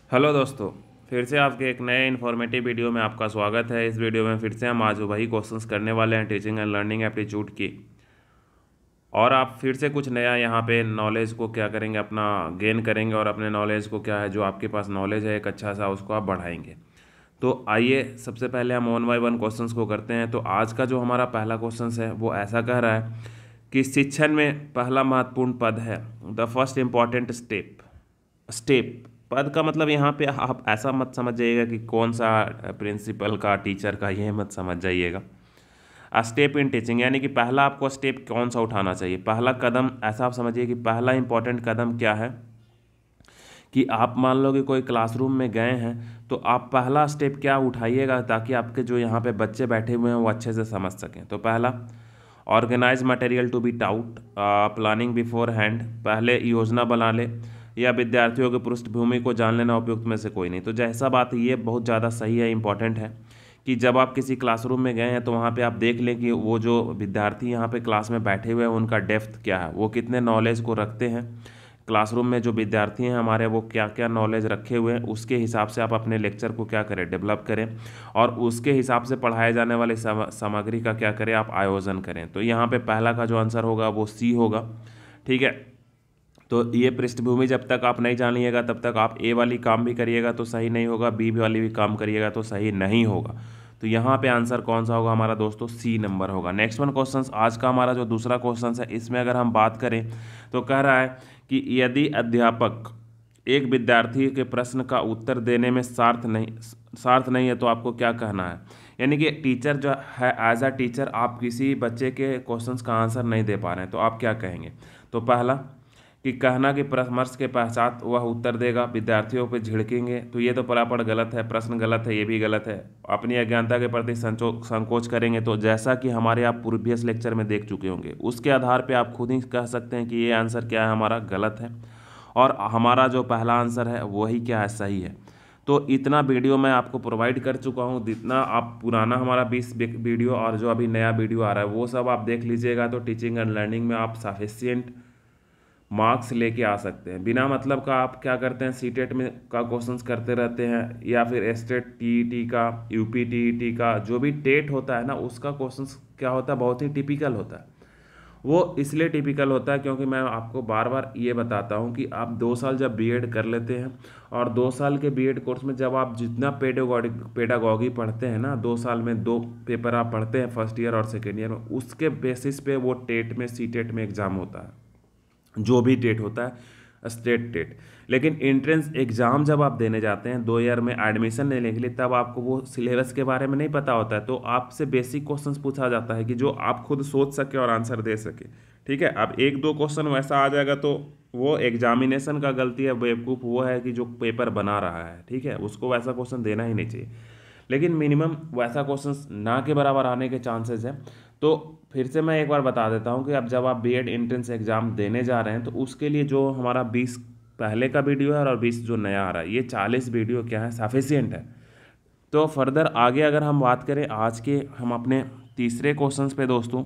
Hello दोस्तों, फिर से आपके एक नए इन्फॉर्मेटिव वीडियो में आपका स्वागत है। इस वीडियो में फिर से हम आज वही क्वेश्चंस करने वाले हैं टीचिंग एंड लर्निंग एप्टीट्यूड की। और आप फिर से कुछ नया यहाँ पे नॉलेज को क्या करेंगे, अपना गेन करेंगे और अपने नॉलेज को क्या है जो आपके पास नॉलेज है एक अच्छा सा उसको आप बढ़ाएंगे। तो आइए सबसे पहले हम वन बाय वन क्वेश्चंस को करते हैं। तो आज का जो हमारा पहला क्वेश्चन है वो ऐसा कह रहा है कि शिक्षण में पहला महत्वपूर्ण पद है the first important step. Step पद का मतलब यहाँ पे आप ऐसा मत समझ जाइएगा कि कौन सा प्रिंसिपल का टीचर का, ये मत समझ जाइएगा। स्टेप इन टीचिंग यानी कि पहला आपको स्टेप कौन सा उठाना चाहिए, पहला कदम, ऐसा आप समझिए कि पहला इंपॉर्टेंट कदम क्या है कि आप मान लो कि कोई क्लासरूम में गए हैं तो आप पहला स्टेप क्या उठाइएगा ताकि आपके जो यहाँ पे बच्चे बैठे हुए हैं वो अच्छे से समझ सकें। तो पहला, organise material to be taught, planning beforehand, पहले योजना बना ले, या विद्यार्थियों की पृष्ठभूमि को जान लेना उपयुक्त में से कोई नहीं। तो जैसा बात ये बहुत ज़्यादा सही है, इंपॉर्टेंट है कि जब आप किसी क्लासरूम में गए हैं तो वहाँ पे आप देख लें कि वो जो विद्यार्थी यहाँ पे क्लास में बैठे हुए हैं उनका डेप्थ क्या है, वो कितने नॉलेज को रखते हैं। क्लासरूम में जो विद्यार्थी हैं हमारे वो क्या क्या नॉलेज रखे हुए हैं, उसके हिसाब से आप अपने लेक्चर को क्या करें, डेवलप करें, और उसके हिसाब से पढ़ाए जाने वाले सामग्री का क्या करें, आप आयोजन करें। तो यहाँ पे पहला का जो आंसर होगा वो सी होगा। ठीक है, तो ये पृष्ठभूमि जब तक आप नहीं जानिएगा तब तक आप ए वाली काम भी करिएगा तो सही नहीं होगा, बी वाली भी काम करिएगा तो सही नहीं होगा। तो यहाँ पे आंसर कौन सा होगा हमारा दोस्तों, सी नंबर होगा। नेक्स्ट वन क्वेश्चन, आज का हमारा जो दूसरा क्वेश्चन है इसमें अगर हम बात करें तो कह रहा है कि यदि अध्यापक एक विद्यार्थी के प्रश्न का उत्तर देने में सार्थ नहीं है तो आपको क्या कहना है। यानी कि टीचर जो है, एज अ टीचर आप किसी बच्चे के क्वेश्चंस का आंसर नहीं दे पा रहे हैं तो आप क्या कहेंगे। तो पहला कि कहना कि परामर्श के पश्चात वह उत्तर देगा, विद्यार्थियों पर झिड़केंगे, तो ये तो परापड़ गलत है, प्रश्न गलत है, ये भी गलत है। अपनी अज्ञानता के प्रति संकोच करेंगे, तो जैसा कि हमारे आप प्रीवियस लेक्चर में देख चुके होंगे उसके आधार पे आप खुद ही कह सकते हैं कि ये आंसर क्या है हमारा, गलत है, और हमारा जो पहला आंसर है वही क्या है, सही है। तो इतना वीडियो मैं आपको प्रोवाइड कर चुका हूँ, जितना आप पुराना हमारा 20 वीडियो और जो अभी नया वीडियो आ रहा है वो सब आप देख लीजिएगा। तो टीचिंग एंड लर्निंग में आप सफिशिएंट मार्क्स लेके आ सकते हैं। बिना मतलब का आप क्या करते हैं, सीटेट में का क्वेश्चंस करते रहते हैं, या फिर स्टेट टीईटी का, यूपी टीईटी का, जो भी टेट होता है ना उसका क्वेश्चंस क्या होता है, बहुत ही टिपिकल होता है। वो इसलिए टिपिकल होता है क्योंकि मैं आपको बार बार ये बताता हूँ कि आप 2 साल जब बीएड कर लेते हैं और 2 साल के बीएड कोर्स में जब आप जितना पेडागॉगी पढ़ते हैं ना, 2 साल में 2 पेपर आप पढ़ते हैं, फर्स्ट ईयर और सेकेंड ईयर में, उसके बेसिस पे वो टेट में, सीटेट में एग्जाम होता है, जो भी टेट होता है, स्टेट टेट। लेकिन एंट्रेंस एग्ज़ाम जब आप देने जाते हैं 2 ईयर में एडमिशन लेने के लिए, तब आपको वो सिलेबस के बारे में नहीं पता होता है, तो आपसे बेसिक क्वेश्चंस पूछा जाता है कि जो आप खुद सोच सके और आंसर दे सके। ठीक है, अब एक दो क्वेश्चन वैसा आ जाएगा तो वो एग्जामिनेशन का गलती है, बेवकूफ़ वो है कि जो पेपर बना रहा है, ठीक है, उसको वैसा क्वेश्चन देना ही नहीं चाहिए। लेकिन मिनिमम वैसा क्वेश्चंस ना के बराबर आने के चांसेस हैं। तो फिर से मैं एक बार बता देता हूँ कि अब जब आप बीएड एंट्रेंस एग्ज़ाम देने जा रहे हैं तो उसके लिए जो हमारा 20 पहले का वीडियो है और 20 जो नया आ रहा है, ये 40 वीडियो क्या है, सफिशियंट है। तो फर्दर आगे अगर हम बात करें आज के हम अपने तीसरे क्वेश्चंस पे दोस्तों,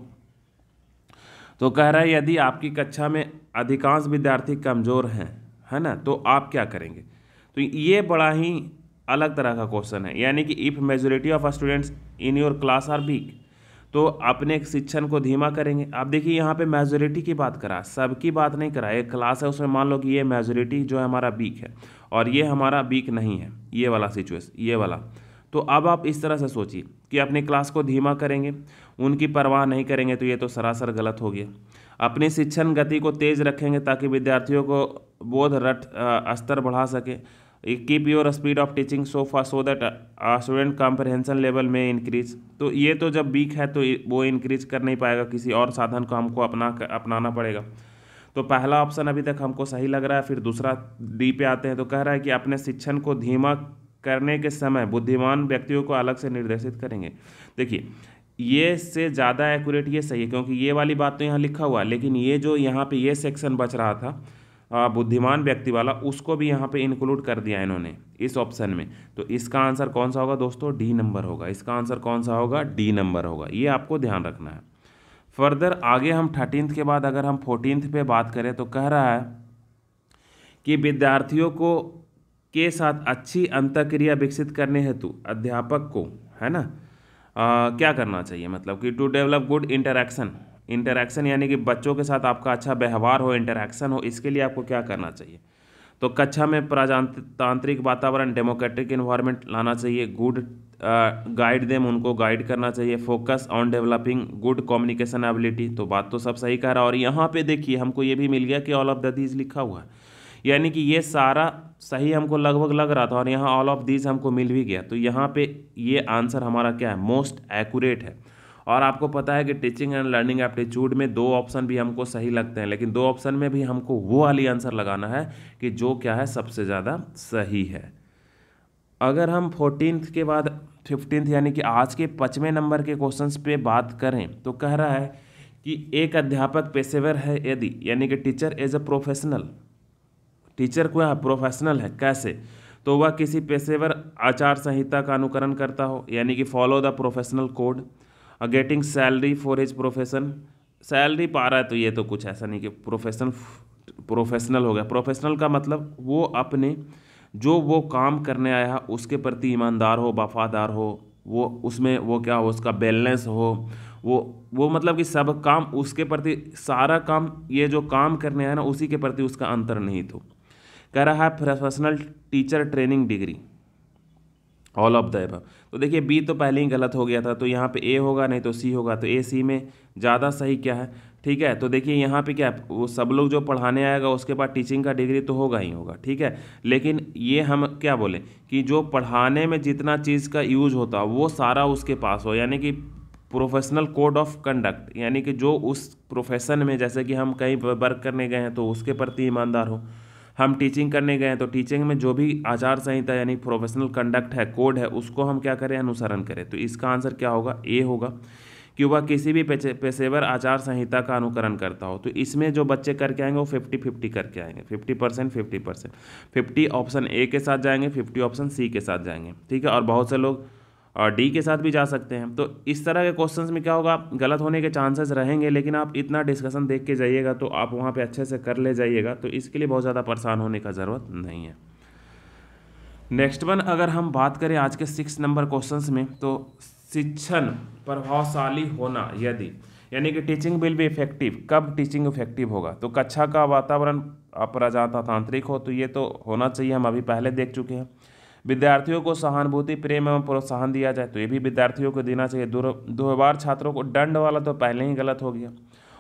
तो कह रहा है यदि आपकी कक्षा में अधिकांश विद्यार्थी कमज़ोर हैं, है ना, तो आप क्या करेंगे। तो ये बड़ा ही अलग तरह का क्वेश्चन है। यानी कि if majority of students in your class are weak, तो अपने शिक्षण को धीमा करेंगे। आप देखिए यहाँ पे मेजोरिटी की बात करा, सबकी बात नहीं करा। एक क्लास है उसमें मान लो कि ये मेजोरिटी जो है हमारा वीक है और ये हमारा वीक नहीं है, ये वाला सिचुएशन, ये वाला। तो अब आप इस तरह से सोचिए कि अपनी क्लास को धीमा करेंगे, उनकी परवाह नहीं करेंगे, तो ये तो सरासर गलत हो गया। अपनी शिक्षण गति को तेज रखेंगे ताकि विद्यार्थियों को बोध रट स्तर बढ़ा सके। Keep your speed of teaching so that student comprehension level में इंक्रीज। तो ये तो जब वीक है तो वो इंक्रीज कर नहीं पाएगा, किसी और साधन को हमको अपनाना पड़ेगा। तो पहला ऑप्शन अभी तक हमको सही लग रहा है। फिर दूसरा डी पे आते हैं, तो कह रहा है कि अपने शिक्षण को धीमा करने के समय बुद्धिमान व्यक्तियों को अलग से निर्देशित करेंगे। देखिए ये से ज़्यादा एक्यूरेट ये सही है क्योंकि ये वाली बात तो यहाँ लिखा हुआ है, लेकिन ये जो यहाँ पे ये सेक्शन बच रहा था बुद्धिमान व्यक्ति वाला, उसको भी यहाँ पे इंक्लूड कर दिया इन्होंने इस ऑप्शन में। तो इसका आंसर कौन सा होगा दोस्तों, डी नंबर होगा। इसका आंसर कौन सा होगा, डी नंबर होगा। ये आपको ध्यान रखना है। फर्दर आगे हम 13th के बाद अगर हम 14th पे बात करें तो कह रहा है कि विद्यार्थियों को के साथ अच्छी अंतःक्रिया विकसित करने हेतु अध्यापक को, है ना, क्या करना चाहिए, मतलब कि to develop good interaction, interaction यानी कि बच्चों के साथ आपका अच्छा व्यवहार हो, इंटरैक्शन हो, इसके लिए आपको क्या करना चाहिए। तो कक्षा में प्रजातांत्रिक वातावरण, डेमोक्रेटिक इन्वायरमेंट लाना चाहिए, गुड गाइड देम, उनको गाइड करना चाहिए, focus on developing good communication ability. तो बात तो सब सही कह रहा है। और यहाँ पे देखिए हमको ये भी मिल गया कि ऑल ऑफ द दीज लिखा हुआ है, यानी कि ये सारा सही हमको लगभग लग रहा था और यहाँ ऑल ऑफ दीज हमको मिल भी गया। तो यहाँ पे ये आंसर हमारा क्या है, मोस्ट एक्यूरेट है। और आपको पता है कि टीचिंग एंड लर्निंग एप्टीट्यूड में 2 ऑप्शन भी हमको सही लगते हैं, लेकिन 2 ऑप्शन में भी हमको वो वाली आंसर लगाना है कि जो क्या है सबसे ज़्यादा सही है। अगर हम 14th के बाद 15th यानी कि आज के 5वें नंबर के क्वेश्चंस पे बात करें तो कह रहा है कि एक अध्यापक पेशेवर है यदि, यानी कि teacher as a professional, teacher को यहाँ प्रोफेशनल है कैसे, तो वह किसी पेशेवर आचार संहिता का अनुकरण करता हो, यानी कि follow the professional code, getting salary for his profession, salary पा रहा है तो ये तो कुछ ऐसा नहीं कि प्रोफेशनल हो गया। प्रोफेशनल का मतलब वो अपने जो वो काम करने आया है उसके प्रति ईमानदार हो, वफादार हो, वो उसमें वो क्या हो, उसका बैलेंस हो, वो मतलब कि सब काम उसके प्रति, सारा काम ये जो काम करने आया ना उसी के प्रति उसका अंतर नहीं तो। कह रहा है professional teacher training degree, all of the above. तो देखिए बी तो पहले ही गलत हो गया था, तो यहाँ पे ए होगा नहीं तो सी होगा, तो ए सी में ज़्यादा सही क्या है, ठीक है। तो देखिए यहाँ पे क्या है, वो सब लोग जो पढ़ाने आएगा उसके बाद टीचिंग का डिग्री तो होगा ही होगा, ठीक है। लेकिन ये हम क्या बोले कि जो पढ़ाने में जितना चीज़ का यूज होता वो सारा उसके पास हो, यानी कि प्रोफेशनल कोड ऑफ कंडक्ट, यानी कि जो उस प्रोफेशन में, जैसे कि हम कहीं वर्क करने गए हैं तो उसके प्रति ईमानदार हो, हम टीचिंग करने गए हैं तो टीचिंग में जो भी आचार संहिता यानी प्रोफेशनल कंडक्ट है, कोड है, उसको हम क्या करें, अनुसरण करें। तो इसका आंसर क्या होगा, ए होगा, कि वह किसी भी पेशेवर आचार संहिता का अनुकरण करता हो। तो इसमें जो बच्चे करके आएंगे वो 50-50 करके आएंगे, 50% 50%, 50 ऑप्शन ए के साथ जाएंगे, 50 ऑप्शन सी के साथ जाएंगे, ठीक है। और बहुत से लोग डी के साथ भी जा सकते हैं। तो इस तरह के क्वेश्चंस में क्या होगा, गलत होने के चांसेस रहेंगे, लेकिन आप इतना डिस्कशन देख के जाइएगा तो आप वहाँ पे अच्छे से कर ले जाइएगा, तो इसके लिए बहुत ज़्यादा परेशान होने का ज़रूरत नहीं है। नेक्स्ट वन अगर हम बात करें आज के 6 नंबर क्वेश्चंस में, तो शिक्षण प्रभावशाली होना यदि, यानी कि टीचिंग विल बी इफेक्टिव, कब टीचिंग इफेक्टिव होगा, तो कक्षा का वातावरण प्रजातांत्रिक हो, तो ये तो होना चाहिए, हम अभी पहले देख चुके हैं। विद्यार्थियों को सहानुभूति, प्रेम एवं प्रोत्साहन दिया जाए, तो ये भी विद्यार्थियों को देना चाहिए। दुर्व्यवहार छात्रों को दंड वाला तो पहले ही गलत हो गया।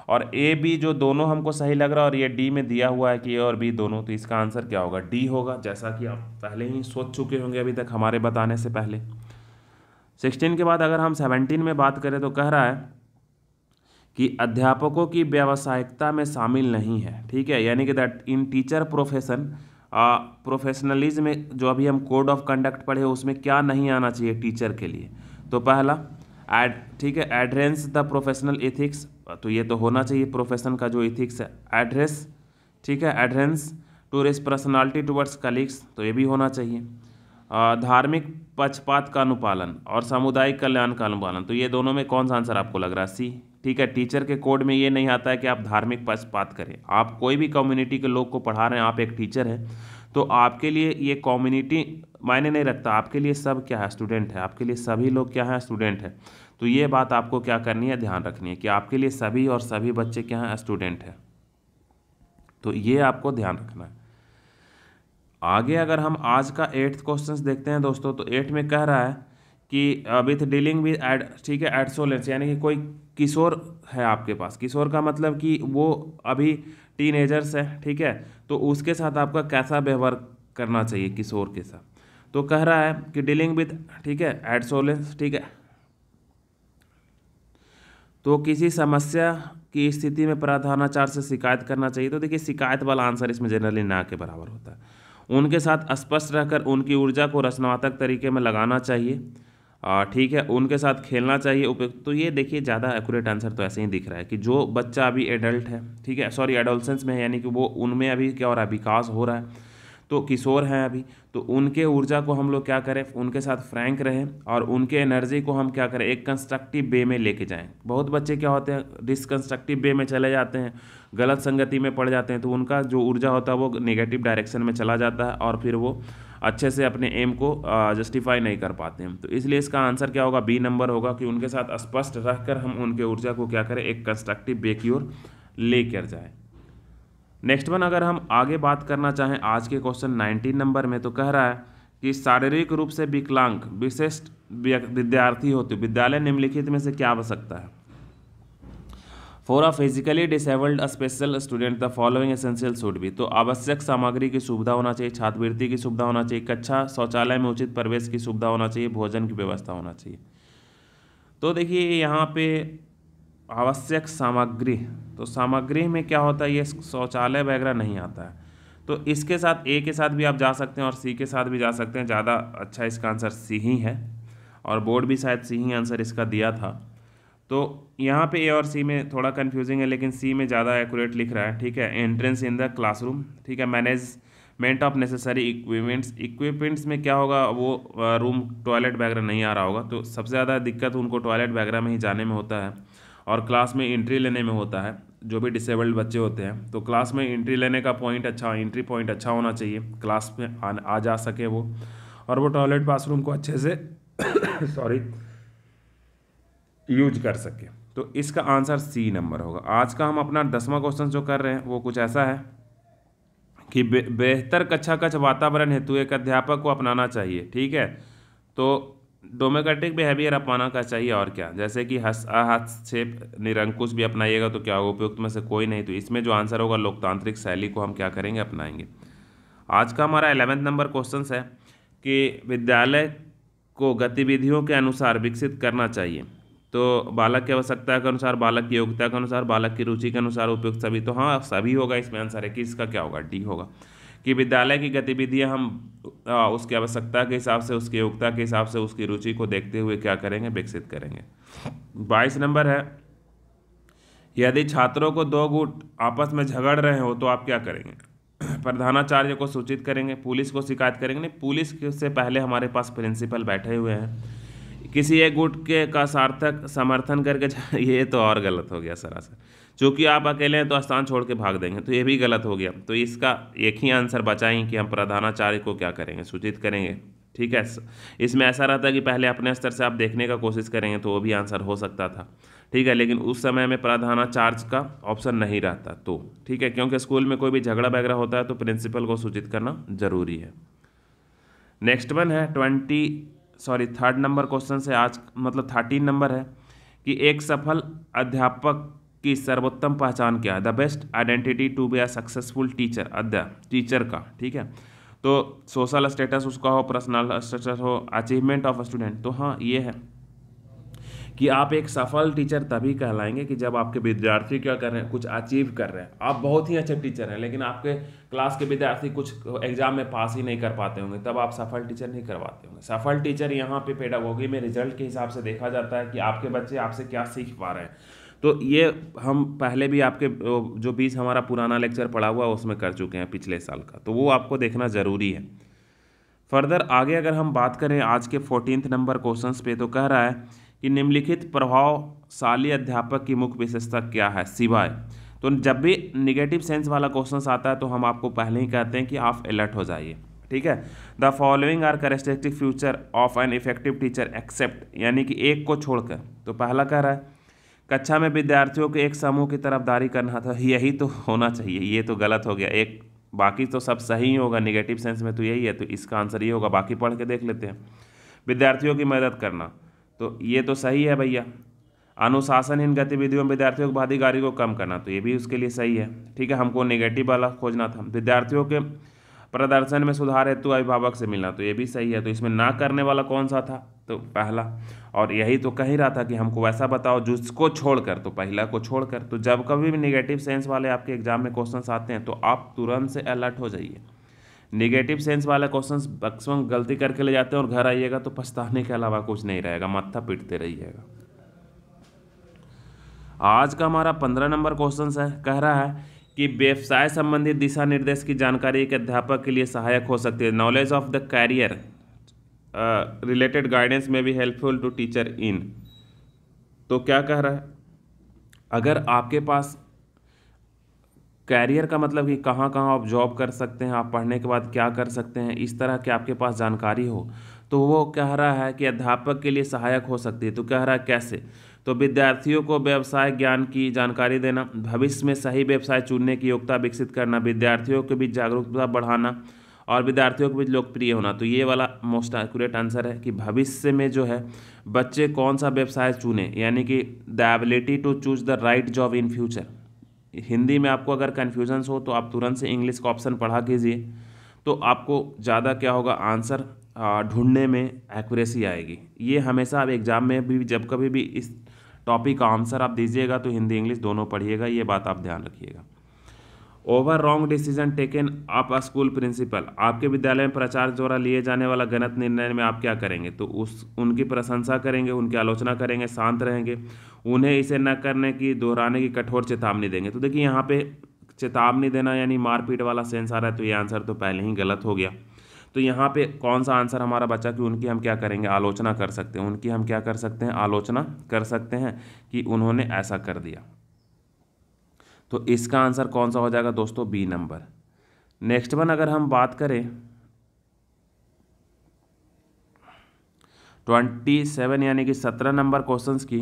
और ए बी जो दोनों हमको सही लग रहा है, और ये डी में दिया हुआ है कि ए और बी दोनों, तो इसका आंसर क्या होगा, डी होगा, जैसा कि आप पहले ही सोच चुके होंगे अभी तक हमारे बताने से पहले। 16 के बाद अगर हम 17 में बात करें तो कह रहा है कि अध्यापकों की व्यावसायिकता में शामिल नहीं है, ठीक है, यानी कि that in teacher profession professionalism में जो अभी हम कोड ऑफ कंडक्ट पढ़े उसमें क्या नहीं आना चाहिए टीचर के लिए, तो पहला ठीक है, एड्रेंस द प्रोफेशनल एथिक्स, तो ये तो होना चाहिए, प्रोफेशन का जो एथिक्स है, एड्रेस, ठीक है, एड्रेंस टू रिस पर्सनालिटी टुवर्ड्स कलीग्स, तो ये भी होना चाहिए। धार्मिक पक्षपात का अनुपालन और सामुदायिक कल्याण का अनुपालन, तो ये दोनों में कौन सा आंसर आपको लग रहा है, सी, ठीक है। टीचर के कोड में ये नहीं आता है कि आप धार्मिक पक्षपात करें, आप कोई भी कम्युनिटी के लोग को पढ़ा रहे हैं, आप एक टीचर हैं, तो आपके लिए ये कम्युनिटी मायने नहीं रखता, आपके लिए सब क्या है, स्टूडेंट है, आपके लिए सभी लोग क्या है, स्टूडेंट है। तो ये बात आपको क्या करनी है, ध्यान रखनी है कि आपके लिए सभी और सभी बच्चे क्या हैं, स्टूडेंट है, तो ये आपको ध्यान रखना है। आगे अगर हम आज का 8th क्वेश्चन देखते हैं दोस्तों, तो 8 में कह रहा है कि विथ डीलिंग विद एड, ठीक है, एडोलेसेंस, यानी कि कोई किशोर है आपके पास, किशोर का मतलब कि वो अभी टीनेजर्स है, ठीक है, तो उसके साथ आपका कैसा व्यवहार करना चाहिए किशोर के साथ। तो कह रहा है कि डीलिंग विद, ठीक है, एडोलेसेंस, ठीक है, तो किसी समस्या की स्थिति में प्रधानाचार्य से शिकायत करना चाहिए। तो देखिए शिकायत वाला आंसर इसमें जनरली ना के बराबर होता है। उनके साथ स्पष्ट रहकर उनकी ऊर्जा को रचनात्मक तरीके में लगाना चाहिए, ठीक है, उनके साथ खेलना चाहिए उपयुक्त। तो ये देखिए ज़्यादा एक्यूरेट आंसर तो ऐसे ही दिख रहा है कि जो बच्चा अभी एडल्ट है, ठीक है, सॉरी एडोलसेंस में है, यानी कि वो उनमें अभी क्या हो रहा है, विकास हो रहा है, तो किशोर हैं अभी, तो उनके ऊर्जा को हम लोग क्या करें, उनके साथ फ्रैंक रहें और उनके एनर्जी को हम क्या करें, एक कंस्ट्रक्टिव वे में लेके जाएं। बहुत बच्चे क्या होते हैं, डिसकंस्ट्रक्टिव वे में चले जाते हैं, गलत संगति में पड़ जाते हैं, तो उनका जो ऊर्जा होता है वो नेगेटिव डायरेक्शन में चला जाता है और फिर वो अच्छे से अपने एम को जस्टिफाई नहीं कर पाते हैं। तो इसलिए इसका आंसर क्या होगा, बी नंबर होगा कि उनके साथ स्पष्ट रहकर हम उनके ऊर्जा को क्या करें, एक कंस्ट्रक्टिव वे की ओर लेकर जाएं। नेक्स्ट वन अगर हम आगे बात करना चाहें आज के क्वेश्चन 19 नंबर में, तो कह रहा है कि शारीरिक रूप से विकलांग विशिष्ट विद्यार्थी हो तो विद्यालय निम्नलिखित में से क्या आवश्यकता है। For a physically disabled special student the following essential should be. तो आवश्यक सामग्री की सुविधा होना चाहिए, छात्रवृत्ति की सुविधा होना चाहिए, कक्षा शौचालय में उचित प्रवेश की सुविधा होना चाहिए, भोजन की व्यवस्था होना चाहिए। तो देखिए यहाँ पे आवश्यक सामग्री, तो सामग्री में क्या होता है, ये शौचालय वगैरह नहीं आता है। तो इसके साथ ए के साथ भी आप जा सकते हैं और सी के साथ भी जा सकते हैं। ज़्यादा अच्छा इसका आंसर सी ही है और बोर्ड भी शायद सी ही आंसर इसका दिया था। तो यहाँ पे ए और सी में थोड़ा कन्फ्यूजिंग है, लेकिन सी में ज़्यादा एक्यूरेट लिख रहा है। ठीक है, एंट्रेंस इन द क्लासरूम, ठीक है, मैनेजमेंट ऑफ नेसेसरी इक्विपमेंट्स में क्या होगा, वो रूम टॉयलेट वगैरह नहीं आ रहा होगा। तो सबसे ज़्यादा दिक्कत उनको टॉयलेट वगैरह में ही जाने में होता है और क्लास में एंट्री लेने में होता है, जो भी डिसेबल्ड बच्चे होते हैं। तो क्लास में एंट्री लेने का पॉइंट अच्छा, एंट्री पॉइंट अच्छा होना चाहिए, क्लास में आ जा सके वो, और वो टॉयलेट बाथरूम को अच्छे से सॉरी यूज कर सके। तो इसका आंसर सी नंबर होगा। आज का हम अपना 10वां क्वेश्चन जो कर रहे हैं वो कुछ ऐसा है कि बेहतर कक्षा कक्ष वातावरण हेतु एक अध्यापक को अपनाना चाहिए। ठीक है, तो डोमेक्रेटिक बिहेवियर अपनाना का चाहिए और क्या, जैसे कि हस्तक्षेप निरंकुश भी अपनाइएगा तो क्या होगा, उपयुक्त में से कोई नहीं। तो इसमें जो आंसर होगा लोकतांत्रिक शैली को हम क्या करेंगे, अपनाएंगे। आज का हमारा 11वें नंबर क्वेश्चन है कि विद्यालय को गतिविधियों के अनुसार विकसित करना चाहिए। तो बालक की आवश्यकता के अनुसार, बालक की योग्यता के अनुसार, बालक की रुचि के अनुसार उपयुक्त सभी। तो हाँ सभी होगा, इसमें आंसर है कि इसका क्या होगा, डी होगा कि विद्यालय की गतिविधियां हम उसकी आवश्यकता के हिसाब से, उसकी योग्यता के हिसाब से, उसकी रुचि को देखते हुए क्या करेंगे, विकसित करेंगे। 22 नंबर है, यदि छात्रों को दो गुट आपस में झगड़ रहे हो तो आप क्या करेंगे। प्रधानाचार्य को सूचित करेंगे, पुलिस को शिकायत करेंगे। नहीं, पुलिस से पहले हमारे पास प्रिंसिपल बैठे हुए हैं, किसी एक गुट के का सार्थक समर्थन करके ये तो और गलत हो गया सरासर। चूँकि आप अकेले हैं तो स्थान छोड़ के भाग देंगे, तो ये भी गलत हो गया। तो इसका एक ही आंसर बचा ही कि हम प्रधानाचार्य को क्या करेंगे, सूचित करेंगे। ठीक है, इसमें ऐसा रहता है कि पहले अपने स्तर से आप देखने का कोशिश करेंगे तो वो भी आंसर हो सकता था। ठीक है, लेकिन उस समय में प्रधानाचार्य का ऑप्शन नहीं रहता। तो ठीक है, क्योंकि स्कूल में कोई भी झगड़ा वगैरह होता है तो प्रिंसिपल को सूचित करना जरूरी है। नेक्स्ट वन है 3rd नंबर क्वेश्चन से आज, मतलब 13 नंबर है कि एक सफल अध्यापक की सर्वोत्तम पहचान क्या है। The best identity to be a successful teacher, teacher का। ठीक है, तो सोशल स्टेटस उसका हो, पर्सनल स्टेटस हो, अचीवमेंट ऑफ स्टूडेंट। तो हाँ ये है कि आप एक सफल टीचर तभी कहलाएंगे कि जब आपके विद्यार्थी क्या कर रहे हैं, कुछ अचीव कर रहे हैं। आप बहुत ही अच्छे टीचर हैं लेकिन आपके क्लास के विद्यार्थी कुछ एग्जाम में पास ही नहीं कर पाते होंगे, तब आप सफल टीचर नहीं करवाते होंगे। सफल टीचर यहाँ पे पेडागोगी में रिजल्ट के हिसाब से देखा जाता है कि आपके बच्चे आपसे क्या सीख पा रहे हैं। तो ये हम पहले भी आपके जो 20 हमारा पुराना लेक्चर पढ़ा हुआ उसमें कर चुके हैं पिछले साल का, तो वो आपको देखना ज़रूरी है। फर्दर आगे अगर हम बात करें आज के 14th नंबर क्वेश्चंस पे, तो कह रहा है कि निम्नलिखित प्रभावशाली अध्यापक की मुख्य विशेषता क्या है सिवाय। तो जब भी निगेटिव सेंस वाला क्वेश्चन आता है तो हम आपको पहले ही कहते हैं कि आप अलर्ट हो जाइए। ठीक है, the following are characteristic future of an effective teacher except, यानी कि एक को छोड़कर। तो पहला कह रहा है कक्षा में विद्यार्थियों के एक समूह की तरफदारी करना था, यही तो होना चाहिए। ये तो गलत हो गया, एक बाकी तो सब सही ही होगा, निगेटिव सेंस में तो यही है, तो इसका आंसर ये होगा। बाकी पढ़ के देख लेते हैं। विद्यार्थियों की मदद करना, तो ये तो सही है भैया। अनुशासनहीन गतिविधियों में विद्यार्थियों की भागीदारी को कम करना, तो ये भी उसके लिए सही है। ठीक है, हमको नेगेटिव वाला खोजना था। विद्यार्थियों के प्रदर्शन में सुधार हेतु अभिभावक से मिलना, तो ये भी सही है। तो इसमें ना करने वाला कौन सा था, तो पहला। और यही तो कह ही रहा था कि हमको वैसा बताओ जिसको छोड़कर, तो पहला को छोड़कर। तो जब कभी भी निगेटिव सेंस वाले आपके एग्जाम में क्वेश्चंस आते हैं तो आप तुरंत से अलर्ट हो जाइए। निगेटिव सेंस वाले क्वेश्चंस मैक्सिमम गलती करके ले जाते हैं और घर आइएगा तो पछताने के अलावा कुछ नहीं रहेगा, माथा पीटते रहिएगा। आज का हमारा 15 नंबर क्वेश्चन है, कह रहा है कि व्यवसाय संबंधित दिशा निर्देश की जानकारी एक अध्यापक के लिए सहायक हो सकती है। Knowledge of the career related guidance में भी हेल्पफुल टू टीचर इन। तो क्या कह रहा है, अगर आपके पास कैरियर का मतलब कि कहाँ कहाँ आप जॉब कर सकते हैं, आप पढ़ने के बाद क्या कर सकते हैं, इस तरह की आपके पास जानकारी हो, तो वो कह रहा है कि अध्यापक के लिए सहायक हो सकती है। तो कह रहा है कैसे, तो विद्यार्थियों को व्यवसाय ज्ञान की जानकारी देना, भविष्य में सही व्यवसाय चुनने की योग्यता विकसित करना, विद्यार्थियों के बीच जागरूकता बढ़ाना और विद्यार्थियों के बीच लोकप्रिय होना। तो ये वाला मोस्ट एक्यूरेट आंसर है कि भविष्य में जो है बच्चे कौन सा व्यवसाय चुने, यानी कि the ability to choose the right job in future. Hindi में आपको अगर कन्फ्यूजन्स हो तो आप तुरंत से इंग्लिश का ऑप्शन पढ़ा कीजिए, तो आपको ज़्यादा क्या होगा, आंसर ढूंढने में एक्यूरेसी आएगी। ये हमेशा आप एग्जाम में भी जब कभी भी इस टॉपिक का आंसर आप दीजिएगा तो हिंदी इंग्लिश दोनों पढ़िएगा, ये बात आप ध्यान रखिएगा। ओवर रॉन्ग डिसीजन टेकन आप अ स्कूल प्रिंसिपल, आपके विद्यालय में प्राचार्य द्वारा लिए जाने वाला गलत निर्णय में आप क्या करेंगे, तो उनकी प्रशंसा करेंगे, उनकी आलोचना करेंगे, शांत रहेंगे, उन्हें इसे न करने की दोहराने की कठोर चेतावनी देंगे। तो देखिए यहाँ पे चेतावनी देना यानी मारपीट वाला सेंस आ रहा है, तो ये आंसर तो पहले ही गलत हो गया। तो यहाँ पे कौन सा आंसर हमारा बचा कि उनकी हम क्या करेंगे, आलोचना कर सकते हैं, उनकी हम क्या कर सकते हैं, आलोचना कर सकते हैं कि उन्होंने ऐसा कर दिया। तो इसका आंसर कौन सा हो जाएगा दोस्तों, बी नंबर। नेक्स्ट वन अगर हम बात करें 27 यानी कि 17 नंबर क्वेश्चंस की,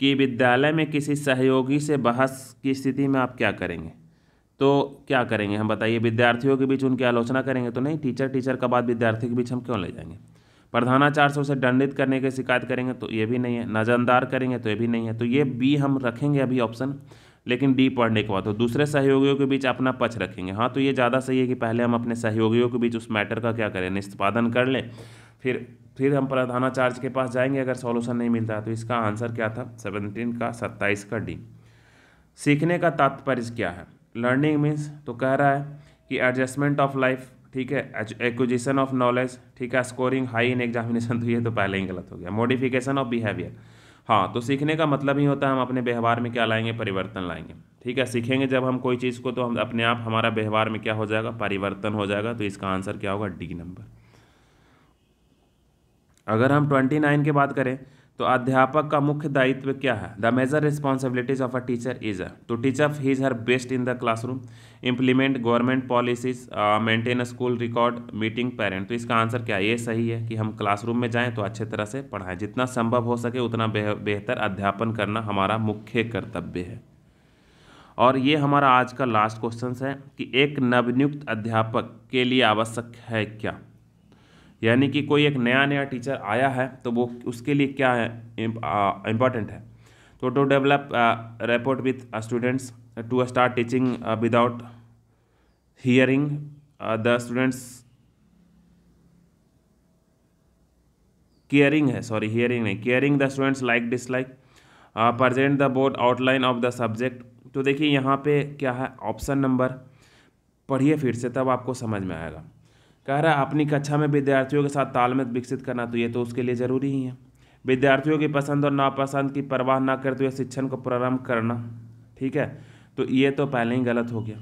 कि विद्यालय में किसी सहयोगी से बहस की स्थिति में आप क्या करेंगे। तो क्या करेंगे हम बताइए, विद्यार्थियों के बीच उनकी आलोचना करेंगे, तो नहीं, टीचर का बाद विद्यार्थी के बीच हम क्यों ले जाएंगे। प्रधानाचार्य से उसे दंडित करने की शिकायत करेंगे, तो ये भी नहीं है। नजरअंदाज करेंगे, तो ये भी नहीं है। तो ये बी हम रखेंगे अभी ऑप्शन, लेकिन डी पढ़ने के बाद। तो दूसरे सहयोगियों के बीच अपना पक्ष रखेंगे, हाँ, तो ये ज़्यादा सही है कि पहले हम अपने सहयोगियों के बीच उस मैटर का क्या करें, निष्पादन कर लें, फिर हम प्रधानाचार्य के पास जाएंगे अगर सॉल्यूशन नहीं मिलता है। तो इसका आंसर क्या था, 17 का 27 का डी। सीखने का तात्पर्य क्या है, लर्निंग मीन्स, तो कह रहा है कि एडजस्टमेंट ऑफ लाइफ, ठीक है, एक्विजिशन ऑफ नॉलेज, ठीक है, स्कोरिंग हाई इन एग्जामिनेशन, तो ये तो पहले ही गलत हो गया। मॉडिफिकेशन ऑफ बिहेवियर, हाँ, तो सीखने का मतलब ही होता है हम अपने व्यवहार में क्या लाएंगे, परिवर्तन लाएंगे, ठीक है। सीखेंगे जब हम कोई चीज़ को, तो हम अपने आप हमारा व्यवहार में क्या हो जाएगा, परिवर्तन हो जाएगा। तो इसका आंसर क्या होगा, डी नंबर। अगर हम 29 की बात करें, तो अध्यापक का मुख्य दायित्व क्या है, the major responsibilities of a teacher is to teach up his her best in the classroom, implement government policies, maintain school record, meeting parent. तो इसका आंसर क्या है, ये सही है कि हम क्लासरूम में जाएं तो अच्छे तरह से पढ़ाएं, जितना संभव हो सके उतना बेहतर अध्यापन करना हमारा मुख्य कर्तव्य है। और ये हमारा आज का लास्ट क्वेश्चन है कि एक नवनियुक्त अध्यापक के लिए आवश्यक है क्या, यानी कि कोई एक नया टीचर आया है तो वो उसके लिए क्या है इम्पॉर्टेंट है। तो to develop rapport with students, to start teaching without hearing the students, caring है, सॉरी हियरिंग नहीं, caring the students like dislike, present the board outline of the subject. तो देखिए यहाँ पे क्या है, ऑप्शन नंबर पढ़िए फिर से तब आपको समझ में आएगा। कह रहा है अपनी कक्षा में विद्यार्थियों के साथ तालमेल विकसित करना, तो ये तो उसके लिए ज़रूरी ही है। विद्यार्थियों की पसंद और नापसंद की परवाह ना करते हुए शिक्षण को प्रारंभ करना, ठीक है, तो ये तो पहले ही गलत हो गया।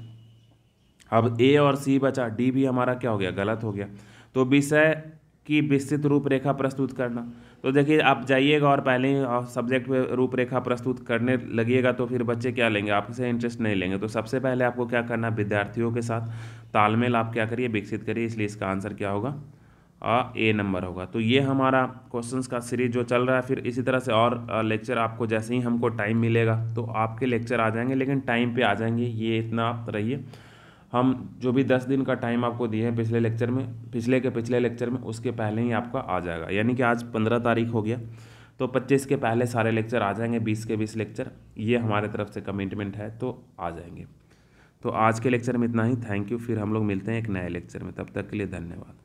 अब ए और सी बचा, डी भी हमारा क्या हो गया, गलत हो गया। तो विषय की विस्तृत रूपरेखा प्रस्तुत करना, तो देखिए आप जाइएगा और पहले ही सब्जेक्ट पे रूपरेखा प्रस्तुत करने लगिएगा तो फिर बच्चे क्या लेंगे, आपसे इंटरेस्ट नहीं लेंगे। तो सबसे पहले आपको क्या करना है, विद्यार्थियों के साथ तालमेल आप क्या करिए, विकसित करिए। इसलिए इसका आंसर क्या होगा, ए नंबर होगा। तो ये हमारा क्वेश्चंस का सीरीज जो चल रहा है, फिर इसी तरह से और लेक्चर आपको जैसे ही हमको टाइम मिलेगा तो आपके लेक्चर आ जाएंगे, लेकिन टाइम पे आ जाएंगे, ये इतना आप रहिए। हम जो भी 10 दिन का टाइम आपको दिए हैं पिछले लेक्चर में, पिछले लेक्चर में, उसके पहले ही आपका आ जाएगा। यानी कि आज 15 तारीख हो गया, तो 25 के पहले सारे लेक्चर आ जाएंगे, 20 के 20 लेक्चर, ये हमारे तरफ से कमिटमेंट है, तो आ जाएंगे। तो आज के लेक्चर में इतना ही, थैंक यू। फिर हम लोग मिलते हैं एक नए लेक्चर में, तब तक के लिए धन्यवाद।